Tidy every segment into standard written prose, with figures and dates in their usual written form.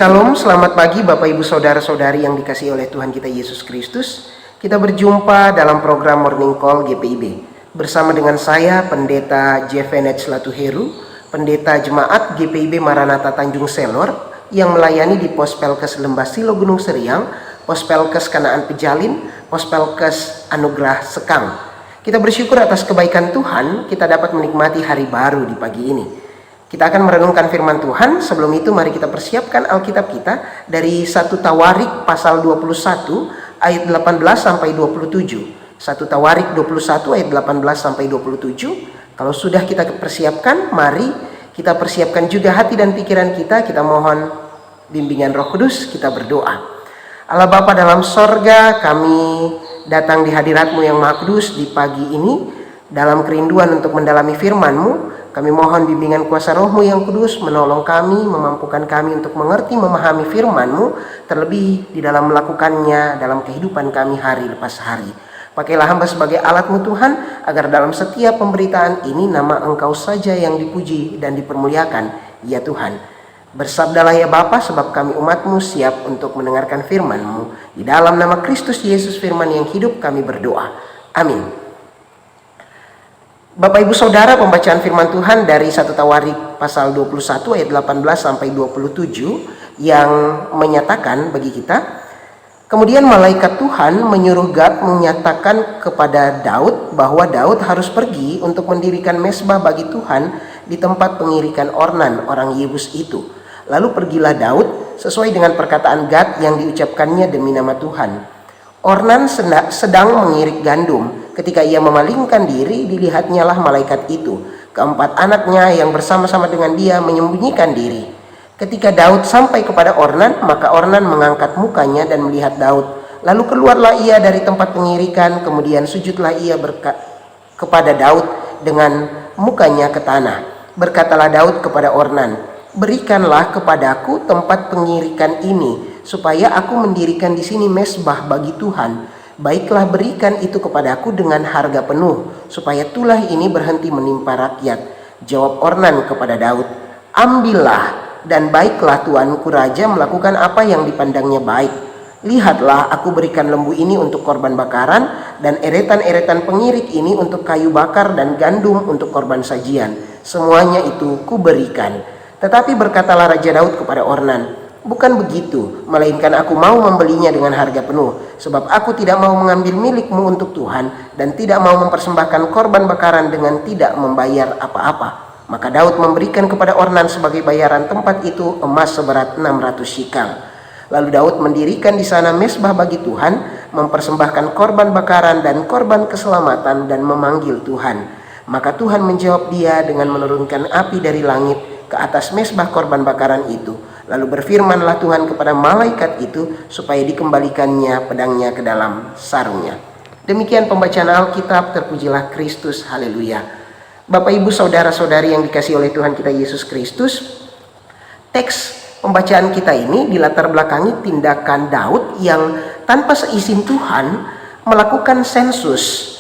Shalom, selamat pagi Bapak Ibu Saudara-saudari yang dikasihi oleh Tuhan kita Yesus Kristus. Kita berjumpa dalam program Morning Call GPIB bersama dengan saya Pendeta Jefenet Latuheru, Pendeta Jemaat GPIB Maranatha Tanjung Selor yang melayani di Pospelkes Lembah Silo Gunung Seriang, Pospelkes Kanaan Pejalin, Pospelkes Anugerah Sekang. Kita bersyukur atas kebaikan Tuhan, kita dapat menikmati hari baru di pagi ini. Kita akan merenungkan firman Tuhan. Sebelum itu mari kita persiapkan Alkitab kita dari 1 Tawarik pasal 21 ayat 18 sampai 27. 1 Tawarik 21 ayat 18 sampai 27. Kalau sudah kita persiapkan, mari kita persiapkan juga hati dan pikiran kita. Kita mohon bimbingan Roh Kudus, kita berdoa. Allah Bapa dalam sorga, kami datang di hadirat-Mu yang Maha Kudus di pagi ini dalam kerinduan untuk mendalami firman-Mu. Kami mohon bimbingan kuasa Roh-Mu yang kudus menolong kami, memampukan kami untuk mengerti, memahami firman-Mu, terlebih di dalam melakukannya dalam kehidupan kami hari lepas hari. Pakailah hamba sebagai alat-Mu Tuhan, agar dalam setiap pemberitaan ini nama Engkau saja yang dipuji dan dipermuliakan, ya Tuhan. Bersabdalah ya Bapa, sebab kami umat-Mu siap untuk mendengarkan firman-Mu. Di dalam nama Kristus Yesus firman yang hidup kami berdoa. Amin. Bapak Ibu Saudara, pembacaan firman Tuhan dari 1 Tawarik pasal 21 ayat 18 sampai 27 yang menyatakan bagi kita, kemudian malaikat Tuhan menyuruh Gad menyatakan kepada Daud bahwa Daud harus pergi untuk mendirikan mezbah bagi Tuhan di tempat pengirikan Ornan orang Yebus itu. Lalu pergilah Daud sesuai dengan perkataan Gad yang diucapkannya demi nama Tuhan. Ornan sedang mengirik gandum. Ketika ia memalingkan diri, dilihatnya lah malaikat itu. Keempat anaknya yang bersama-sama dengan dia menyembunyikan diri. Ketika Daud sampai kepada Ornan, maka Ornan mengangkat mukanya dan melihat Daud. Lalu keluarlah ia dari tempat pengirikan, kemudian sujudlah ia kepada Daud dengan mukanya ke tanah. Berkatalah Daud kepada Ornan, "Berikanlah kepadaku tempat pengirikan ini, supaya aku mendirikan di sini mezbah bagi Tuhan. Baiklah, berikan itu kepadaku dengan harga penuh, supaya tulah ini berhenti menimpa rakyat." Jawab Ornan kepada Daud, "Ambillah, dan baiklah tuanku raja melakukan apa yang dipandangnya baik. Lihatlah, aku berikan lembu ini untuk korban bakaran, dan eretan-eretan pengirik ini untuk kayu bakar dan gandum untuk korban sajian. Semuanya itu kuberikan." Tetapi berkatalah Raja Daud kepada Ornan, "Bukan begitu, melainkan aku mau membelinya dengan harga penuh, sebab aku tidak mau mengambil milikmu untuk Tuhan, dan tidak mau mempersembahkan korban bakaran dengan tidak membayar apa-apa." Maka Daud memberikan kepada Ornan sebagai bayaran tempat itu emas seberat 600 shikal. Lalu Daud mendirikan di sana mezbah bagi Tuhan, mempersembahkan korban bakaran dan korban keselamatan, dan memanggil Tuhan. Maka Tuhan menjawab dia dengan menurunkan api dari langit ke atas mezbah korban bakaran itu. Lalu berfirmanlah Tuhan kepada malaikat itu supaya dikembalikannya pedangnya ke dalam sarungnya. Demikian pembacaan Alkitab. Terpujilah Kristus. Haleluya. Bapak Ibu Saudara-saudari yang dikasihi oleh Tuhan kita Yesus Kristus, teks pembacaan kita ini dilatar belakangi tindakan Daud yang tanpa seizin Tuhan melakukan sensus,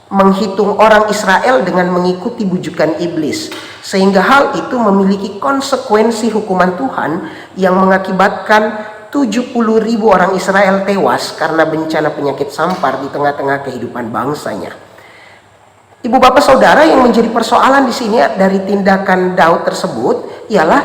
menghitung orang Israel dengan mengikuti bujukan iblis, sehingga hal itu memiliki konsekuensi hukuman Tuhan yang mengakibatkan 70.000 orang Israel tewas karena bencana penyakit sampar di tengah-tengah kehidupan bangsanya. Ibu bapak saudara, yang menjadi persoalan di sini dari tindakan Daud tersebut ialah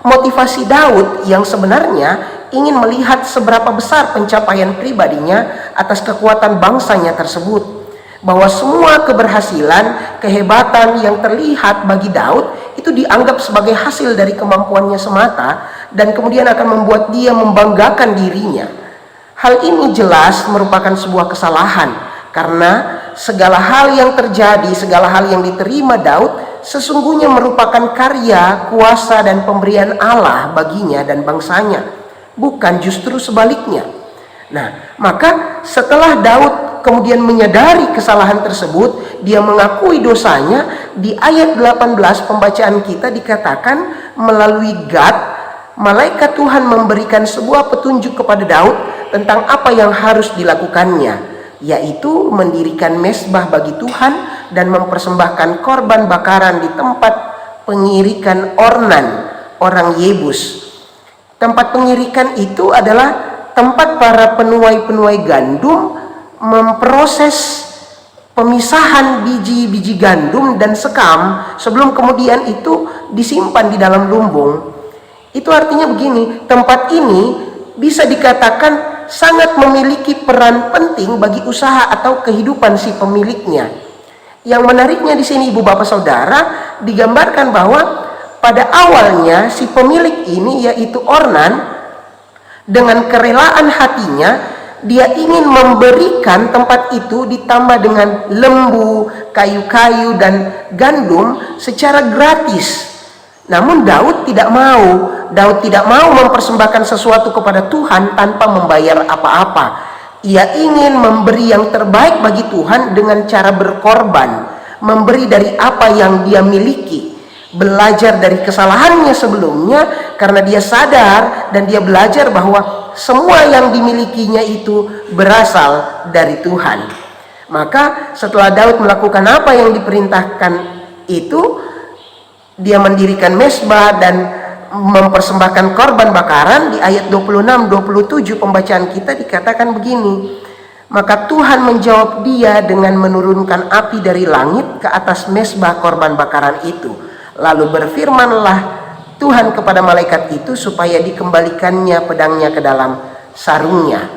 motivasi Daud yang sebenarnya ingin melihat seberapa besar pencapaian pribadinya atas kekuatan bangsanya tersebut. Bahwa semua keberhasilan, kehebatan yang terlihat bagi Daud itu dianggap sebagai hasil dari kemampuannya semata, dan kemudian akan membuat dia membanggakan dirinya. Hal ini jelas merupakan sebuah kesalahan, karena segala hal yang terjadi, segala hal yang diterima Daud sesungguhnya merupakan karya, kuasa, dan pemberian Allah baginya dan bangsanya, bukan justru sebaliknya. Nah, maka setelah Daud kemudian menyadari kesalahan tersebut, dia mengakui dosanya. Di ayat 18 pembacaan kita dikatakan melalui Gad, malaikat Tuhan memberikan sebuah petunjuk kepada Daud tentang apa yang harus dilakukannya, yaitu mendirikan mezbah bagi Tuhan dan mempersembahkan korban bakaran di tempat pengirikan Ornan orang Yebus. Tempat pengirikan itu adalah tempat para penuai-penuai gandum memproses pemisahan biji-biji gandum dan sekam sebelum kemudian itu disimpan di dalam lumbung. Itu artinya begini, tempat ini bisa dikatakan sangat memiliki peran penting bagi usaha atau kehidupan si pemiliknya. Yang menariknya di sini Ibu Bapak Saudara, digambarkan bahwa pada awalnya si pemilik ini yaitu Ornan dengan kerelaan hatinya dia ingin memberikan tempat itu ditambah dengan lembu, kayu-kayu dan gandum secara gratis. Namun Daud tidak mau. Daud tidak mau mempersembahkan sesuatu kepada Tuhan tanpa membayar apa-apa. Ia ingin memberi yang terbaik bagi Tuhan dengan cara berkorban, memberi dari apa yang dia miliki, belajar dari kesalahannya sebelumnya karena dia sadar dan dia belajar bahwa semua yang dimilikinya itu berasal dari Tuhan. Maka setelah Daud melakukan apa yang diperintahkan itu, dia mendirikan mezbah dan mempersembahkan korban bakaran. Di ayat 26-27 pembacaan kita dikatakan begini, maka Tuhan menjawab dia dengan menurunkan api dari langit ke atas mezbah korban bakaran itu. Lalu berfirmanlah Tuhan kepada malaikat itu supaya dikembalikannya pedangnya ke dalam sarungnya.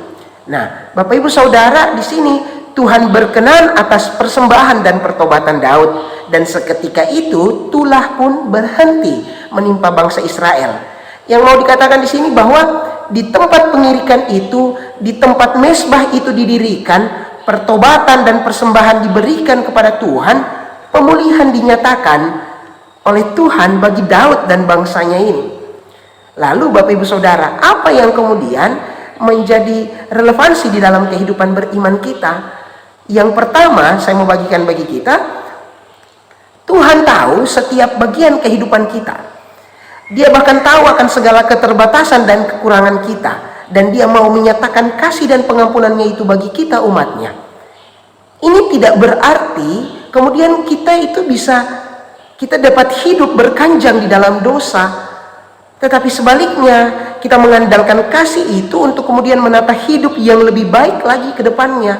Nah, Bapak Ibu Saudara, di sini Tuhan berkenan atas persembahan dan pertobatan Daud, dan seketika itu tulah pun berhenti menimpa bangsa Israel. Yang mau dikatakan di sini bahwa di tempat pengirikan itu, di tempat mezbah itu didirikan, pertobatan dan persembahan diberikan kepada Tuhan, pemulihan dinyatakan oleh Tuhan bagi Daud dan bangsanya ini. Lalu Bapak Ibu Saudara, apa yang kemudian menjadi relevansi di dalam kehidupan beriman kita? Yang pertama saya mau bagikan bagi kita, Tuhan tahu setiap bagian kehidupan kita. Dia bahkan tahu akan segala keterbatasan dan kekurangan kita, dan dia mau menyatakan kasih dan pengampunannya itu bagi kita umatnya. Ini tidak berarti kemudian kita dapat hidup berkanjang di dalam dosa, tetapi sebaliknya kita mengandalkan kasih itu untuk kemudian menata hidup yang lebih baik lagi ke depannya.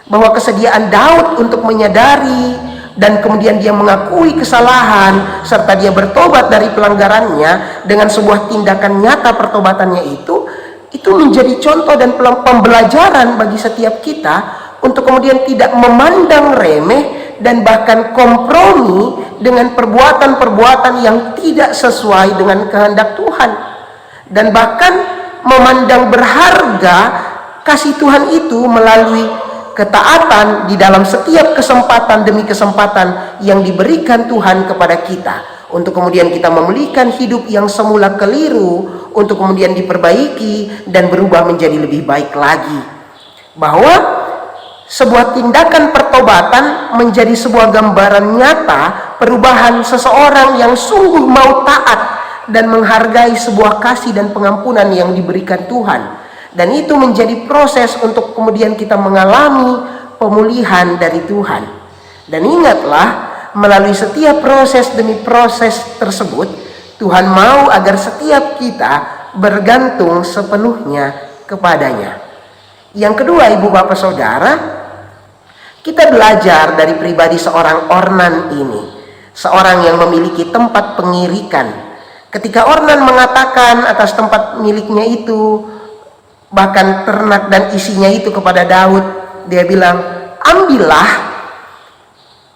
Bahwa kesediaan Daud untuk menyadari dan kemudian dia mengakui kesalahan serta dia bertobat dari pelanggarannya dengan sebuah tindakan nyata pertobatannya itu menjadi contoh dan pembelajaran bagi setiap kita untuk kemudian tidak memandang remeh dan bahkan kompromi dengan perbuatan-perbuatan yang tidak sesuai dengan kehendak Tuhan, dan bahkan memandang berharga kasih Tuhan itu melalui ketaatan di dalam setiap kesempatan demi kesempatan yang diberikan Tuhan kepada kita, untuk kemudian kita memulihkan hidup yang semula keliru, untuk kemudian diperbaiki dan berubah menjadi lebih baik lagi. Bahwa sebuah tindakan pertobatan menjadi sebuah gambaran nyata perubahan seseorang yang sungguh mau taat dan menghargai sebuah kasih dan pengampunan yang diberikan Tuhan. Dan itu menjadi proses untuk kemudian kita mengalami pemulihan dari Tuhan. Dan ingatlah, melalui setiap proses demi proses tersebut, Tuhan mau agar setiap kita bergantung sepenuhnya kepadanya. Yang kedua, Ibu Bapak Saudara, kita belajar dari pribadi seorang Ornan ini, seorang yang memiliki tempat pengirikan. Ketika Ornan mengatakan atas tempat miliknya itu, bahkan ternak dan isinya itu kepada Daud, dia bilang, ambillah,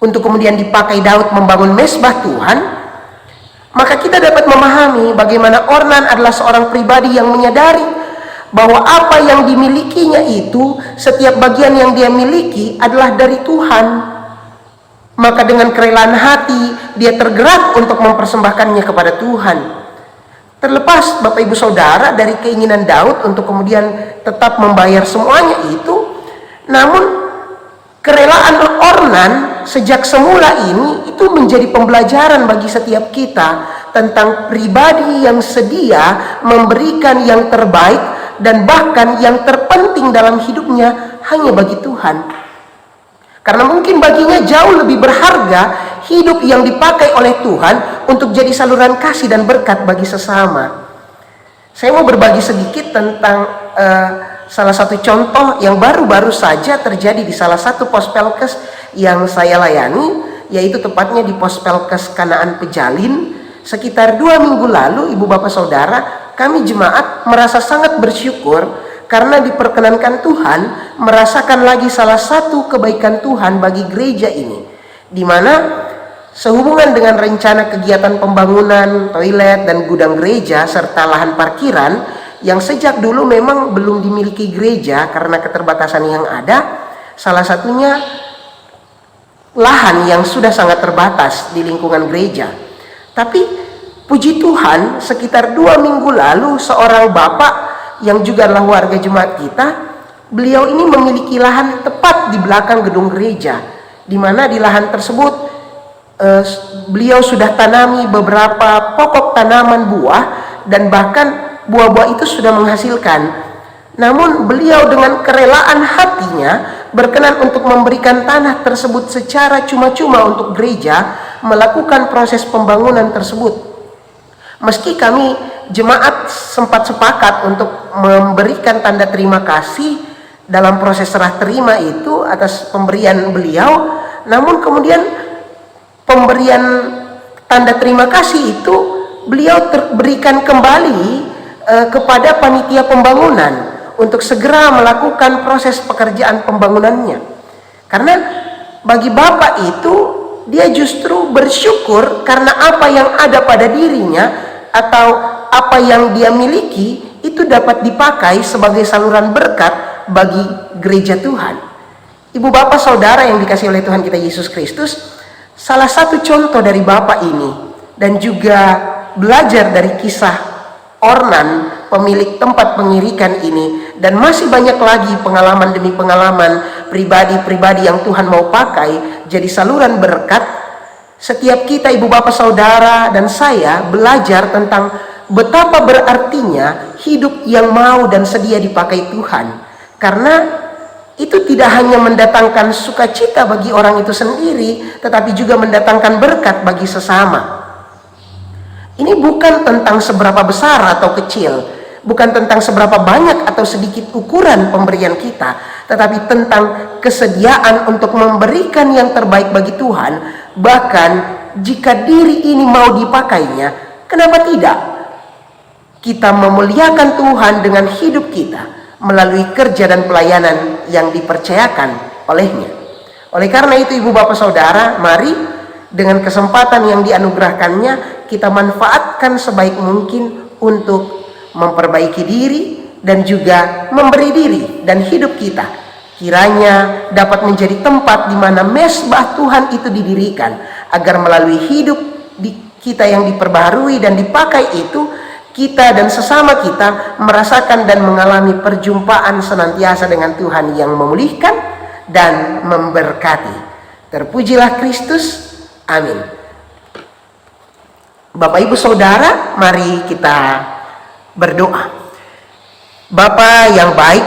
untuk kemudian dipakai Daud membangun mezbah Tuhan. Maka kita dapat memahami bagaimana Ornan adalah seorang pribadi yang menyadari bahwa apa yang dimilikinya itu, setiap bagian yang dia miliki adalah dari Tuhan. Maka dengan kerelaan hati dia tergerak untuk mempersembahkannya kepada Tuhan. Terlepas Bapak Ibu Saudara dari keinginan Daud untuk kemudian tetap membayar semuanya itu, namun kerelaan Ornan sejak semula ini itu menjadi pembelajaran bagi setiap kita tentang pribadi yang sedia memberikan yang terbaik dan bahkan yang terpenting dalam hidupnya hanya bagi Tuhan. Karena mungkin baginya jauh lebih berharga hidup yang dipakai oleh Tuhan untuk jadi saluran kasih dan berkat bagi sesama. Saya mau berbagi sedikit tentang salah satu contoh yang baru-baru saja terjadi di salah satu Pospelkes yang saya layani, yaitu tepatnya di Pospelkes Kanaan Pejalin. Sekitar 2 minggu lalu, Ibu Bapak Saudara, kami jemaat merasa sangat bersyukur karena diperkenankan Tuhan merasakan lagi salah satu kebaikan Tuhan bagi gereja ini, di mana sehubungan dengan rencana kegiatan pembangunan toilet dan gudang gereja serta lahan parkiran yang sejak dulu memang belum dimiliki gereja karena keterbatasan yang ada, salah satunya lahan yang sudah sangat terbatas di lingkungan gereja. Tapi puji Tuhan, sekitar 2 minggu lalu seorang bapak yang juga adalah warga jemaat kita, beliau ini memiliki lahan tepat di belakang gedung gereja, di mana di lahan tersebut beliau sudah tanami beberapa pokok tanaman buah, dan bahkan buah-buah itu sudah menghasilkan. Namun beliau dengan kerelaan hatinya berkenan untuk memberikan tanah tersebut secara cuma-cuma untuk gereja melakukan proses pembangunan tersebut. Meski kami jemaat sempat sepakat untuk memberikan tanda terima kasih dalam proses serah terima itu atas pemberian beliau, namun kemudian pemberian tanda terima kasih itu beliau berikan kembali kepada panitia pembangunan untuk segera melakukan proses pekerjaan pembangunannya. Karena bagi bapak itu, dia justru bersyukur karena apa yang ada pada dirinya atau apa yang dia miliki itu dapat dipakai sebagai saluran berkat bagi gereja Tuhan. Ibu bapak saudara yang dikasihi oleh Tuhan kita Yesus Kristus, salah satu contoh dari bapak ini dan juga belajar dari kisah Ornan, pemilik tempat pengirikan ini, dan masih banyak lagi pengalaman demi pengalaman pribadi-pribadi yang Tuhan mau pakai jadi saluran berkat. Setiap kita ibu bapak saudara dan saya belajar tentang betapa berartinya hidup yang mau dan sedia dipakai Tuhan, karena itu tidak hanya mendatangkan sukacita bagi orang itu sendiri, tetapi juga mendatangkan berkat bagi sesama. Ini bukan tentang seberapa besar atau kecil, bukan tentang seberapa banyak atau sedikit ukuran pemberian kita, tetapi tentang kesediaan untuk memberikan yang terbaik bagi Tuhan. Bahkan jika diri ini mau dipakainya, kenapa tidak? Kita memuliakan Tuhan dengan hidup kita melalui kerja dan pelayanan yang dipercayakan olehnya. Oleh karena itu ibu bapak saudara, mari dengan kesempatan yang dianugerahkannya kita manfaatkan sebaik mungkin untuk memperbaiki diri dan juga memberi diri dan hidup kita kiranya dapat menjadi tempat di mana mesbah Tuhan itu didirikan, agar melalui hidup kita yang diperbaharui dan dipakai itu, kita dan sesama kita merasakan dan mengalami perjumpaan senantiasa dengan Tuhan yang memulihkan dan memberkati. Terpujilah Kristus. Amin. Bapak ibu saudara, mari kita berdoa. Bapa yang baik,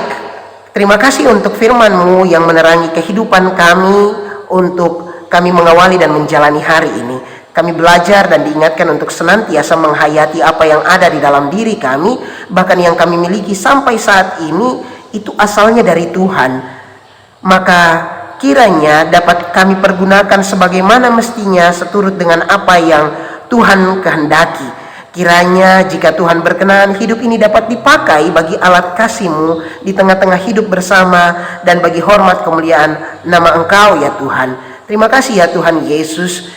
terima kasih untuk firman-Mu yang menerangi kehidupan kami untuk kami mengawali dan menjalani hari ini. Kami belajar dan diingatkan untuk senantiasa menghayati apa yang ada di dalam diri kami, bahkan yang kami miliki sampai saat ini itu asalnya dari Tuhan. Maka kiranya dapat kami pergunakan sebagaimana mestinya seturut dengan apa yang Tuhan kehendaki. Kiranya jika Tuhan berkenan, hidup ini dapat dipakai bagi alat kasih-Mu di tengah-tengah hidup bersama dan bagi hormat kemuliaan nama Engkau ya Tuhan. Terima kasih ya Tuhan Yesus.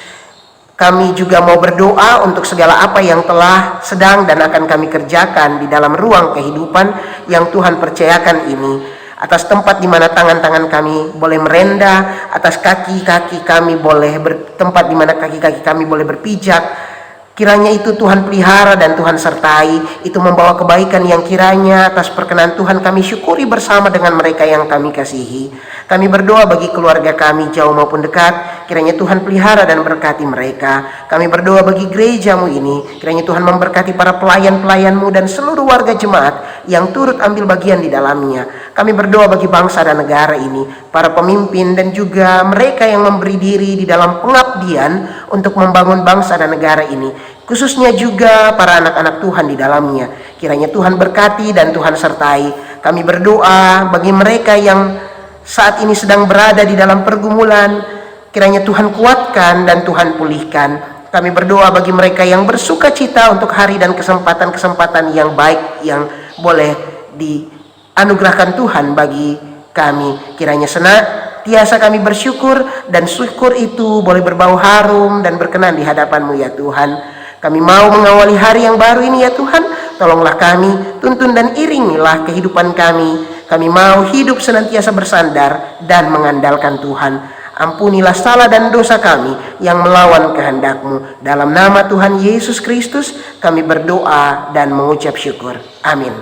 Kami juga mau berdoa untuk segala apa yang telah, sedang, dan akan kami kerjakan di dalam ruang kehidupan yang Tuhan percayakan ini. Atas tempat di mana tangan-tangan kami boleh merendah, atas kaki-kaki kami boleh tempat di mana kaki-kaki kami boleh berpijak. Kiranya itu Tuhan pelihara dan Tuhan sertai. Itu membawa kebaikan yang kiranya atas perkenan Tuhan kami syukuri bersama dengan mereka yang kami kasihi. Kami berdoa bagi keluarga kami jauh maupun dekat. Kiranya Tuhan pelihara dan berkati mereka. Kami berdoa bagi gereja-Mu ini. Kiranya Tuhan memberkati para pelayan-pelayan-Mu dan seluruh warga jemaat yang turut ambil bagian di dalamnya. Kami berdoa bagi bangsa dan negara ini, para pemimpin dan juga mereka yang memberi diri di dalam pengabdian untuk membangun bangsa dan negara ini, khususnya juga para anak-anak Tuhan di dalamnya. Kiranya Tuhan berkati dan Tuhan sertai. Kami berdoa bagi mereka yang saat ini sedang berada di dalam pergumulan, kiranya Tuhan kuatkan dan Tuhan pulihkan. Kami berdoa bagi mereka yang bersuka cita untuk hari dan kesempatan-kesempatan yang baik yang boleh dianugerahkan Tuhan bagi kami. Kiranya senantiasa kami bersyukur, dan syukur itu boleh berbau harum dan berkenan di hadapan-Mu ya Tuhan. Kami mau mengawali hari yang baru ini ya Tuhan. Tolonglah kami, tuntun dan iringilah kehidupan kami. Kami mau hidup senantiasa bersandar dan mengandalkan Tuhan. Ampunilah salah dan dosa kami yang melawan kehendak-Mu. Dalam nama Tuhan Yesus Kristus kami berdoa dan mengucap syukur. Amin.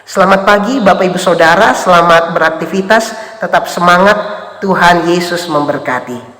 Selamat pagi Bapak Ibu Saudara, selamat beraktivitas, tetap semangat, Tuhan Yesus memberkati.